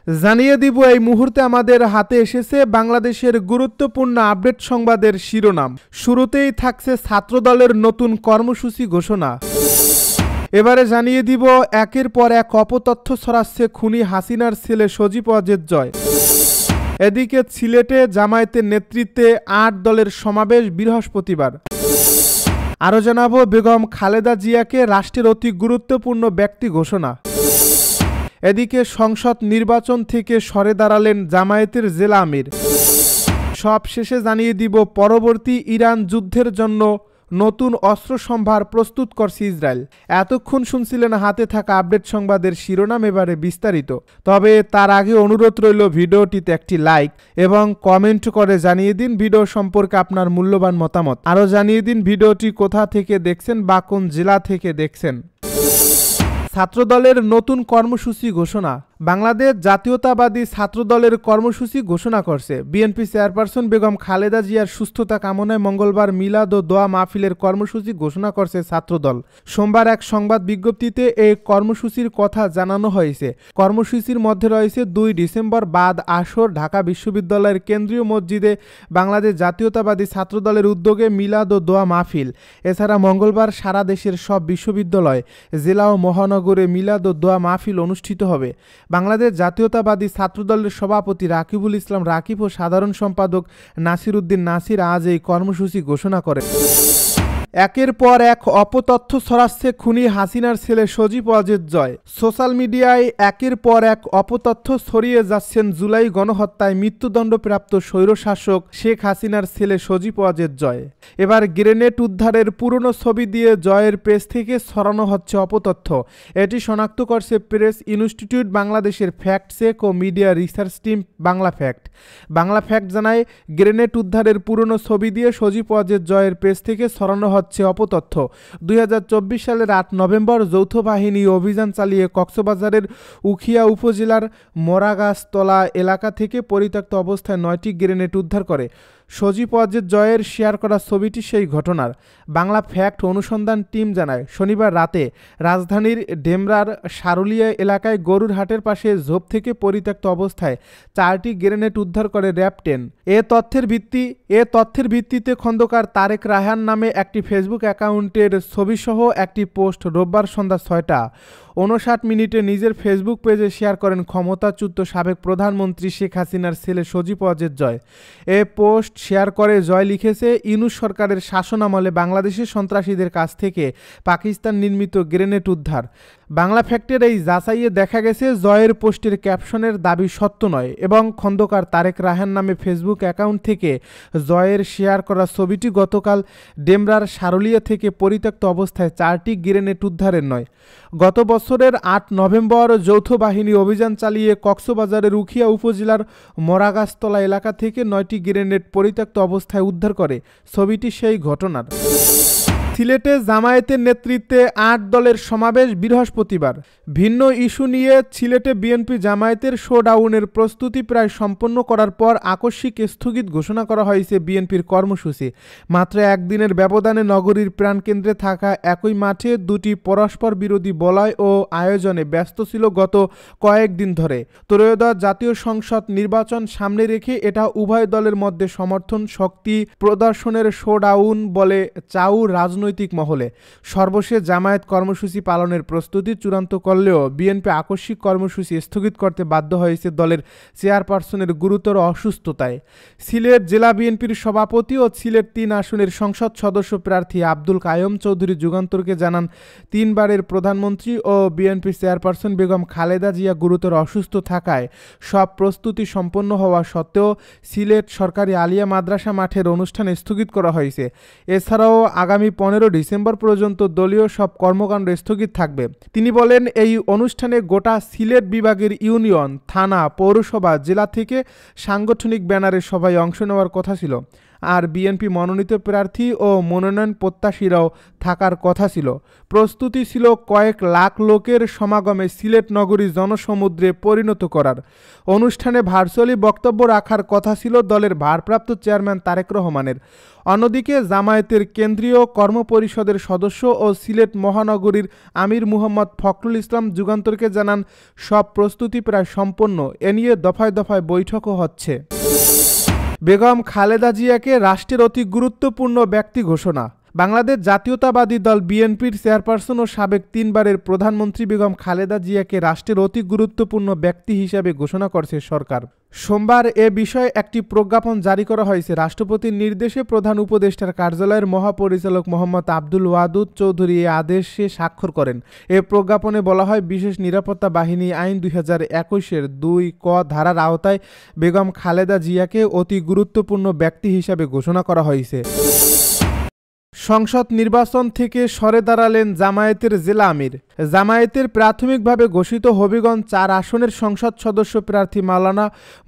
জানিয়ে দিব এই মুহূর্তে আমাদের হাতে এসেছে বাংলাদেশের গুরুত্বপূর্ণ আপডেট সংবাদের শিরোনাম। শুরুতেই থাকছে ছাত্রদলের নতুন কর্মসূচি ঘোষণা। এবারে জানিয়ে দিব একের পর এক অপতথ্য ছড়াচ্ছে খুনি হাসিনার ছেলে সজীব ওয়াজেদ জয়। এদিকে সিলেটে জামায়াতের নেতৃত্বে ৮ দলের সমাবেশ বৃহস্পতিবার। আরও জানাবো বেগম খালেদা জিয়াকে রাষ্ট্রের অতি গুরুত্বপূর্ণ ব্যক্তি ঘোষণা। এদিকে সংসদ নির্বাচন থেকে সরে দাঁড়ালেন জামায়াতের জেলা আমির। সব শেষে জানিয়ে দিব পরবর্তী ইরান যুদ্ধের জন্য নতুন অস্ত্র সম্ভার প্রস্তুত করছে ইসরায়েল। এতক্ষণ শুনছিলেন হাতে থাকা আপডেট সংবাদের শিরোনাম, এবারে বিস্তারিত। তবে তার আগে অনুরোধ রইল ভিডিওটিতে একটি লাইক এবং কমেন্ট করে জানিয়ে দিন ভিডিও সম্পর্কে আপনার মূল্যবান মতামত। আরও জানিয়ে দিন ভিডিওটি কোথা থেকে দেখছেন বা কোন জেলা থেকে দেখছেন। ছাত্রদলের নতুন কর্মসূচি ঘোষণা। বাংলাদেশ জাতীয়তাবাদী ছাত্রদলের কর্মসূচি ঘোষণা করছে। বিএনপি চেয়ারপারসন বেগম খালেদা জিয়ার সুস্থতা কামনায় মঙ্গলবার মিলাদ ও দোয়া মাহফিলের কর্মসূচি ঘোষণা করছে ছাত্রদল। সোমবার এক সংবাদ বিজ্ঞপ্তিতে এই কর্মসূচির কথা জানানো হয়েছে। কর্মসূচির মধ্যে রয়েছে ২ ডিসেম্বর বাদ আসর ঢাকা বিশ্ববিদ্যালয়ের কেন্দ্রীয় মসজিদে বাংলাদেশ জাতীয়তাবাদী ছাত্রদলের উদ্যোগে মিলাদ ও দোয়া মাহফিল। এছাড়া মঙ্গলবার সারা দেশের সব বিশ্ববিদ্যালয়, জেলা ও মহানগরে মিলাদ ও দোয়া মাহফিল অনুষ্ঠিত হবে। বাংলাদেশ জাতীয়তাবাদী ছাত্রদলের সভাপতি রাকিবুল ইসলাম রাকিব ও সাধারণ সম্পাদক নাসির উদ্দিন নাসির আজ এই কর্মসূচি ঘোষণা করেন। একের পর এক অপতথ্য ছড়াচ্ছে খুনি হাসিনার ছেলে সজীব ওয়াজেদ জয়। সোশ্যাল মিডিয়ায় একের পর এক অপতথ্য ছড়িয়ে যাচ্ছেন জুলাই গণহত্যায় মৃত্যুদণ্ডপ্রাপ্ত স্বৈরশাসক শেখ হাসিনার ছেলে সজীব ওয়াজেদ জয়। এবার গ্রেনেড উদ্ধারের পুরনো ছবি দিয়ে জয়ের পেজ থেকে ছড়ানো হচ্ছে অপতথ্য। এটি শনাক্ত করছে প্রেস ইনস্টিটিউট বাংলাদেশের ফ্যাক্ট চেক ও media research team Bangla fact. Bangla fact জানায় গ্রেনেড উদ্ধারের পুরনো ছবি দিয়ে সজীব ওয়াজেদ জয়ের পেজ থেকে ছড়ানো হচ্ছে অপতথ্য। ২০২৪ সালের ৮ নভেম্বর যৌথ বাহিনী অভিযান চালিয়ে কক্সবাজারের উখিয়া উপজেলার মোরাগাছতলা এলাকা থেকে পরিত্যক্ত অবস্থায় ৯টি গ্রেনেড উদ্ধার করে। সজীব ওয়াজেদ জয়ের শেয়ার করা ছবিটি সেই ঘটনার। বাংলা ফ্যাক্ট অনুসন্ধান টিম জানায় শনিবার রাতে রাজধানীর ডেমরার সারুলিয়া এলাকায় গরুর হাটের পাশে ঝোপ থেকে পরিত্যক্ত অবস্থায় 4টি গ্রেনেড উদ্ধার করে র্যাব 10। এ তথ্যের ভিত্তিতে খন্দকার তারেক রায়হান নামে একটি ফেসবুক অ্যাকাউন্টের ছবিসহ একটি পোস্ট রোববার সন্ধ্যা ৬টা ৫৯ নিজের ফেসবুক পেজে শেয়ার করেন ক্ষমতাচ্যুত সাবেক প্রধানমন্ত্রী শেখ হাসিনার ছেলে সজীব ওয়াজেদ জয়। এ পোস্ট শেয়ার করে জয় লিখেছে, ইউনূস সরকারের শাসনামলে বাংলাদেশের সন্ত্রাসীদের কাছ থেকে পাকিস্তান নির্মিত গ্রেনেড উদ্ধার। বাংলা ফ্যাক্টের এই যাচাইয়ে দেখা গেছে জয়ের পোস্টের ক্যাপশনের দাবি সত্য নয় এবং খন্দকার তারেক রায়হান নামে ফেসবুক অ্যাকাউন্ট থেকে জয়ের শেয়ার করা ছবিটি গতকাল ডেমরার সারুলিয়া থেকে পরিত্যক্ত অবস্থায় 4টি গ্রেনেড উদ্ধারের নয়। গত বছরের ৮ নভেম্বর যৌথ বাহিনী অভিযান চালিয়ে কক্সবাজারের উখিয়া উপজেলার মোরাগাছতলা এলাকা থেকে 9টি গ্রেনেড পরিত্যক্ত অবস্থায় উদ্ধার করে। ছবিটি সেই ঘটনার। সিলেটে জামায়াতের নেতৃত্বে ৮ দলের সমাবেশ বৃহস্পতিবার। ভিন্ন ইস্যু নিয়ে সিলেটে বিএনপি জামায়াতের শোডাউনের প্রস্তুতি প্রায় সম্পন্ন করার পর আকস্মিক স্থগিত ঘোষণা করা হয়েছে বিএনপির কর্মসূচি। মাত্র একদিনের ব্যবধানে নগরীর প্রাণকেন্দ্রে থাকা একই মাঠে 2টি পরস্পর বিরোধী বলয় ও আয়োজনে ব্যস্ত ছিল গত কয়েকদিন ধরে। ত্রয়োদশ জাতীয় সংসদ নির্বাচন সামনে রেখে এটা উভয় দলের মধ্যে সমর্থন শক্তি প্রদর্শনের শোডাউন বলে চাউ রাজনৈতিক মহলে। সর্বশেষ জামায়াত কর্মসূচি পালনের প্রস্তুতি চূড়ান্ত করলেও বিএনপি আকস্মিক কর্মসূচি স্থগিত করতে বাধ্য হয়েছে দলের চেয়ারপারসনের গুরুতর অসুস্থতায়। সিলেট জেলা বিএনপির সভাপতি ও সিলেট ৩ আসনের সংসদ সদস্য প্রার্থী আব্দুল কাইয়ুম চৌধুরী যুগান্তরকে জানান, 3 বারের প্রধানমন্ত্রী ও বিএনপি চেয়ারপারসন বেগম খালেদা জিয়া গুরুতর অসুস্থ থাকায় সব প্রস্তুতি সম্পন্ন হওয়া সত্ত্বেও সিলেট সরকারি আলিয়া মাদ্রাসা মাঠের অনুষ্ঠান স্থগিত করা হয়েছে। এছাড়াও আগামী 15 ডিসেম্বর পর্যন্ত দলীয় সব কর্মকাণ্ড স্থগিত থাকবে। তিনি বলেন, এই অনুষ্ঠানে গোটা সিলেট বিভাগের ইউনিয়ন, থানা, পৌরসভা, জেলা থেকে সাংগঠনিক ব্যানারে সবাই অংশ নেওয়ার কথা ছিল। আর বিএনপি মনোনীত প্রার্থী ও মনোনয়ন প্রত্যাশীরাও থাকার কথা ছিল। প্রস্তুতি ছিল কয়েক লাখ লোকের সমাগমে সিলেট নগরী জনসমুদ্রে পরিণত করার। অনুষ্ঠানে ভার্চুয়ালি বক্তব্য রাখার কথা ছিল দলের ভারপ্রাপ্ত চেয়ারম্যান তারেক রহমানের। অন্যদিকে জামায়াতের কেন্দ্রীয় কর্মপরিষদের সদস্য ও সিলেট মহানগরীর আমির মুহাম্মদ ফখরুল ইসলাম যুগান্তরকে জানান, সব প্রস্তুতি প্রায় সম্পন্ন, এ নিয়ে দফায় দফায় বৈঠকও হচ্ছে। বেগম খালেদা জিয়াকে রাষ্ট্রের অতি গুরুত্বপূর্ণ ব্যক্তি ঘোষণা। বাংলাদেশ জাতীয়তাবাদী দল বিএনপির চেয়ারপারসন ও সাবেক 3 বারের প্রধানমন্ত্রী বেগম খালেদা জিয়াকে রাষ্ট্রের অতি গুরুত্বপূর্ণ ব্যক্তি হিসেবে ঘোষণা করছে সরকার। সোমবার এ বিষয়ে একটি প্রজ্ঞাপন জারি করা হয়েছে। রাষ্ট্রপতির নির্দেশে প্রধান উপদেষ্টার কার্যালয়ের মহাপরিচালক মোহাম্মদ আব্দুল ওয়াদুদ চৌধুরী এ আদেশে স্বাক্ষর করেন। এ প্রজ্ঞাপনে বলা হয়, বিশেষ নিরাপত্তা বাহিনী আইন 2021-এর 2 ক ধারার আওতায় বেগম খালেদা জিয়াকে অতি গুরুত্বপূর্ণ ব্যক্তি হিসাবে ঘোষণা করা হয়েছে। সংসদ নির্বাচন থেকে সরে দাঁড়ালেন জামায়াতের জেলা আমির। জামায়াতের প্রাথমিকভাবে ঘোষিত হবিগঞ্জ 4 আসনের সংসদ সদস্য প্রার্থী মাওলানা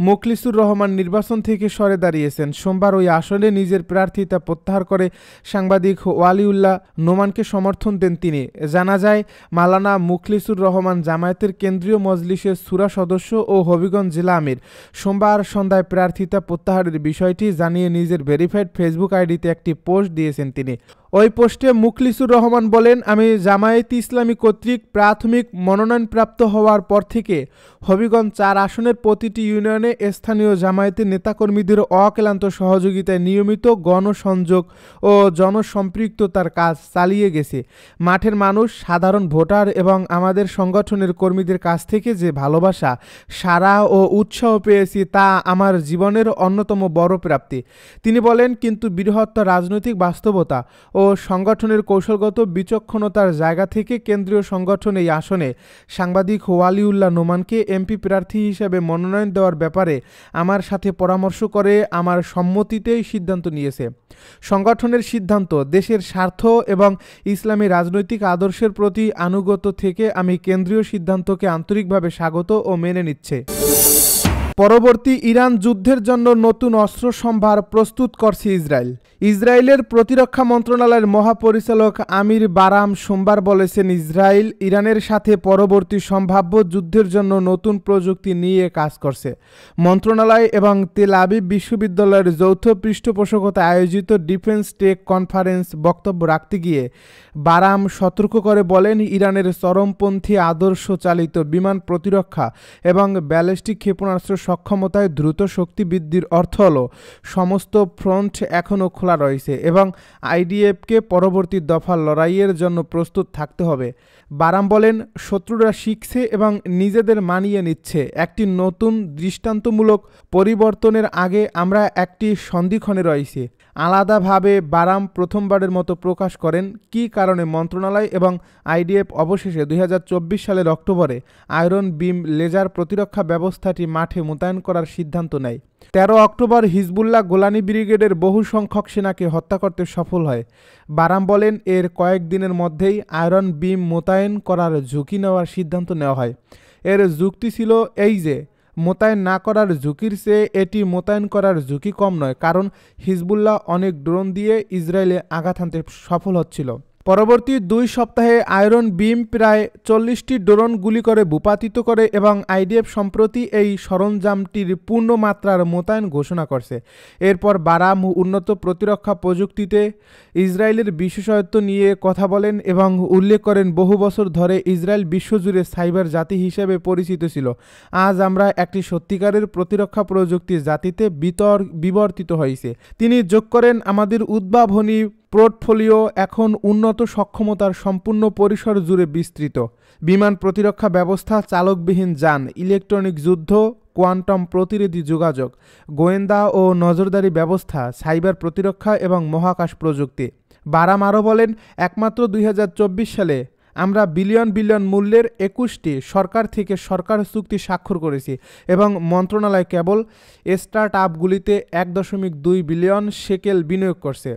মুখলিসুর রহমান নির্বাচন থেকে সরে দাঁড়িয়েছেন। সোমবার ওই আসনে নিজের প্রার্থিতা প্রত্যাহার করে সাংবাদিক ওয়ালিউল্লাহ নোমানকে সমর্থন দেন তিনি। জানা যায়, মাওলানা মুখলিসুর রহমান জামায়াতের কেন্দ্রীয় মজলিসের শূরা সদস্য ও হবিগঞ্জ জেলা আমির। সোমবার সন্ধ্যায় প্রার্থিতা প্রত্যাহারের বিষয়টি জানিয়ে নিজের ভেরিফাইড ফেসবুক আইডিতে একটি পোস্ট দিয়েছেন তিনি। ওই পোস্টে মুখলিসুর রহমান বলেন, আমি জামায়াতে ইসলামী কর্তৃক প্রাথমিক মনোনয়নপ্রাপ্ত হওয়ার পর থেকে হবিগঞ্জ 4 আসনের প্রতিটি ইউনিয়নে স্থানীয় জামায়াতের নেতাকর্মীদের অক্লান্ত সহযোগিতায় নিয়মিত গণসংযোগ ও জনসম্পৃক্ততার কাজ চালিয়ে গেছে। মাঠের মানুষ, সাধারণ ভোটার এবং আমাদের সংগঠনের কর্মীদের কাছ থেকে যে ভালোবাসা, সাড়া ও উৎসাহ পেয়েছি তা আমার জীবনের অন্যতম বড় প্রাপ্তি। তিনি বলেন, কিন্তু বৃহত্তর রাজনৈতিক বাস্তবতা ও সংগঠনের কৌশলগত বিচক্ষণতার জায়গা থেকে কেন্দ্রীয় সংগঠন এই আসনে সাংবাদিক ওয়ালিউল্লাহ নোমানকে এমপি প্রার্থী হিসেবে মনোনয়ন দেওয়ার ব্যাপারে আমার সাথে পরামর্শ করে আমার সম্মতিতেই সিদ্ধান্ত নিয়েছে। সংগঠনের সিদ্ধান্ত দেশের স্বার্থ এবং ইসলামী রাজনৈতিক আদর্শের প্রতি আনুগত্য থেকে আমি কেন্দ্রীয় সিদ্ধান্তকে আন্তরিকভাবে স্বাগত ও মেনে নিচ্ছে। পরবর্তী ইরান যুদ্ধের জন্য নতুন অস্ত্র সম্ভার প্রস্তুত করছে ইসরায়েল। ইসরায়েলের প্রতিরক্ষা মন্ত্রণালয়ের মহাপরিচালক আমির বারাম সোমবার বলেছেন, ইসরায়েল ইরানের সাথে পরবর্তী সম্ভাব্য যুদ্ধের জন্য নতুন প্রযুক্তি নিয়ে কাজ করছে। মন্ত্রণালয় এবং তেল আবিব বিশ্ববিদ্যালয়ের যৌথ পৃষ্ঠপোষকতায় আয়োজিত ডিফেন্স টেক কনফারেন্স বক্তব্য রাখতে গিয়ে বারাম সতর্ক করে বলেন, ইরানের চরমপন্থী আদর্শ চালিত বিমান প্রতিরক্ষা এবং ব্যালিস্টিক ক্ষেপণাস্ত্র সক্ষমতায় দ্রুত শক্তি বৃদ্ধির অর্থ হল সমস্ত ফ্রন্ট এখনও খোলা রয়েছে এবং আইডিএফকে পরবর্তী দফা লড়াইয়ের জন্য প্রস্তুত থাকতে হবে। বারাম বলেন, শত্রুরা শিখছে এবং নিজেদের মানিয়ে নিচ্ছে। একটি নতুন দৃষ্টান্তমূলক পরিবর্তনের আগে আমরা একটি সন্ধিক্ষণে রয়েছি। আলাদাভাবে বারাম প্রথমবারের মতো প্রকাশ করেন কী কারণে মন্ত্রণালয় এবং আইডিএফ অবশেষে 2024 সালের অক্টোবরে আয়রন বিম লেজার প্রতিরক্ষা ব্যবস্থাটি মাঠে মোতায়েন করার সিদ্ধান্ত নেয়। 13 অক্টোবর হিজবুল্লাহ গোলানি ব্রিগেডের বহু সংখ্যক সেনাকে হত্যা করতে সফল হয়। বারাম বলেন, এর কয়েকদিনের মধ্যেই আয়রন বিম মোতায়েন করার ঝুঁকি নেওয়ার সিদ্ধান্ত নেওয়া হয়। এর যুক্তি ছিল এই যে, মোতায়েন না করার ঝুঁকির চেয়ে এটি মোতায়েন করার ঝুঁকি কম নয়, কারণ হিজবুল্লাহ অনেক ড্রোন দিয়ে ইসরায়েলে আঘাত হানতে সফল হচ্ছিল। পরবর্তী 2 সপ্তাহে আয়রন বিম প্রায় 40টি ড্রোন গুলি করে ভূপাতিত করে এবং আইডিএফ সম্প্রতি এই সরঞ্জামটির পূর্ণমাত্রার মোতায়েন ঘোষণা করছে। এরপর বারাম উন্নত প্রতিরক্ষা প্রযুক্তিতে ইসরায়েলের বিশেষত্ব নিয়ে কথা বলেন এবং উল্লেখ করেন, বহু বছর ধরে ইসরায়েল বিশ্বজুড়ে সাইবার জাতি হিসেবে পরিচিত ছিল। আজ আমরা একটি সত্যিকারের প্রতিরক্ষা প্রযুক্তির জাতিতে বিবর্তিত হয়েছে। তিনি যোগ করেন, আমাদের উদ্ভাবনী পোর্টফোলিও এখন উন্নত সক্ষমতার সম্পূর্ণ পরিসর জুড়ে বিস্তৃত। বিমান প্রতিরক্ষা ব্যবস্থা, চালকবিহীন যান, ইলেকট্রনিক যুদ্ধ, কোয়ান্টাম প্রতিরোধী যোগাযোগ, গোয়েন্দা ও নজরদারি ব্যবস্থা, সাইবার প্রতিরক্ষা এবং মহাকাশ প্রযুক্তি। বারাম আরও বলেন, একমাত্র 2024 সালে আমরা বিলিয়ন বিলিয়ন মূল্যের 21টি সরকার থেকে সরকার চুক্তি স্বাক্ষর করেছি এবং মন্ত্রণালয় কেবল স্টার্ট আপগুলিতে 1.2 বিলিয়ন শেকেল বিনিয়োগ করছে।